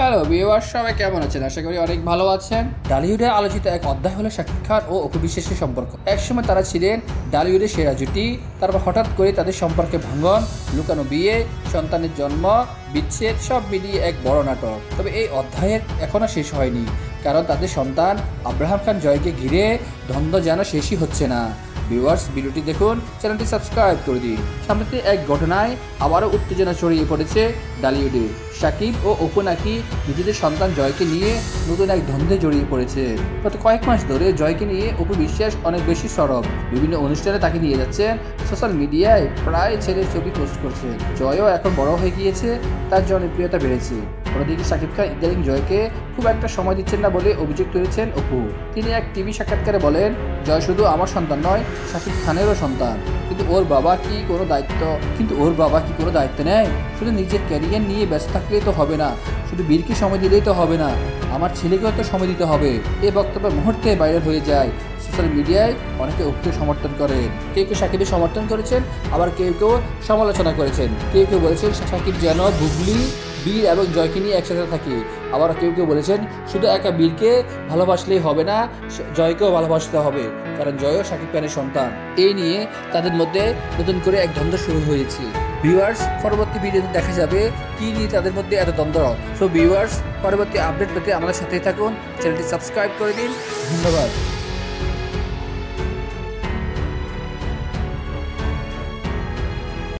Hello viewers, সবাই কেমন আছেন? আশা করি অনেক ভালো আছেন। ডালিউডের আলোচিত এক অধ্যায় হলো শাকিব খান ও অপু বিশ্বাসের সম্পর্ক। একসময় তারা ছিলেন ডালিউডের সেরা জুটি, তারপর হঠাৎ করে তাদের সম্পর্কে ভাঙন, লুকানো বিয়ে, সন্তানের জন্ম, বিচ্ছেদ সব মিলিয়ে এক বড় নাটক। তবে এই অধ্যায়ের এখনো শেষ হয়নি, কারণ তাদের সন্তান আব্রাহাম খান জয়কে ঘিরে দ্বন্দ্ব যেন শেষই হচ্ছে না। ভিউয়ার্স, ভিডিওটি দেখুন, চ্যানেলটি সাবস্ক্রাইব করে দিন। সাম্প্রতি এক ঘটনায় আবারও উত্তেজনা ছড়িয়ে পড়েছে ডালিউডে। শাকিব ও অপু নাকি নিজেদের সন্তান জয়কে নিয়ে নতুন এক দ্বন্দ্বে জড়িয়ে পড়েছে। গত কয়েক মাস ধরে জয়কে নিয়ে অপু বিশ্বাস অনেক বেশি সরব। বিভিন্ন অনুষ্ঠানে তাকে নিয়ে যাচ্ছেন, সোশ্যাল মিডিয়ায় প্রায় ছেলের ছবি পোস্ট করছে। জয়ও এখন বড় হয়ে গিয়েছে, তার জনপ্রিয়তা বেড়েছে। অন্যদিকে শাকিব খান ইদানিং জয়কে খুব একটা সময় দিচ্ছেন না বলে অভিযোগ তুলেছেন অপু। তিনি এক টিভি সাক্ষাৎকারে বলেন, জয় শুধু আমার সন্তান নয়, শাকিব খানেরও সন্তান। কিন্তু ওর বাবা কি কোনো দায়িত্ব নেয়? শুধু নিজের ক্যারিয়ার নিয়ে ব্যস্ত থাকলেই তো হবে না, শুধু বীরকে সময় দিলেই তো হবে না, আমার ছেলেকেও তো সময় দিতে হবে। এই বক্তব্য মুহূর্তে ভাইরাল হয়ে যায়। সোশ্যাল মিডিয়ায় অনেকে অপুকে সমর্থন করেন, কেউ কেউ শাকিবের সমর্থন করেছেন, আবার কেউ কেউ সমালোচনা করেছেন। কেউ কেউ বলেছেন শাকিব যেন বুবলি, বীর এবং জয়কে নিয়ে একসাথে থাকে। আবার কেউ কেউ বলেছেন শুধু একা বীরকে ভালোবাসলেই হবে না, জয়কেও ভালোবাসতে হবে, কারণ জয়ও শাকিব খানের সন্তান। এই নিয়ে তাদের মধ্যে নতুন করে এক দ্বন্দ্ব শুরু হয়েছে। ভিউয়ার্স, পরবর্তী ভিডিওতে দেখা যাবে কি নিয়ে তাদের মধ্যে এত দ্বন্দ্ব। সো ভিউয়ার্স, পরবর্তী আপডেট পেতে আমাদের সাথেই থাকুন, চ্যানেলটি সাবস্ক্রাইব করে দিন। ধন্যবাদ।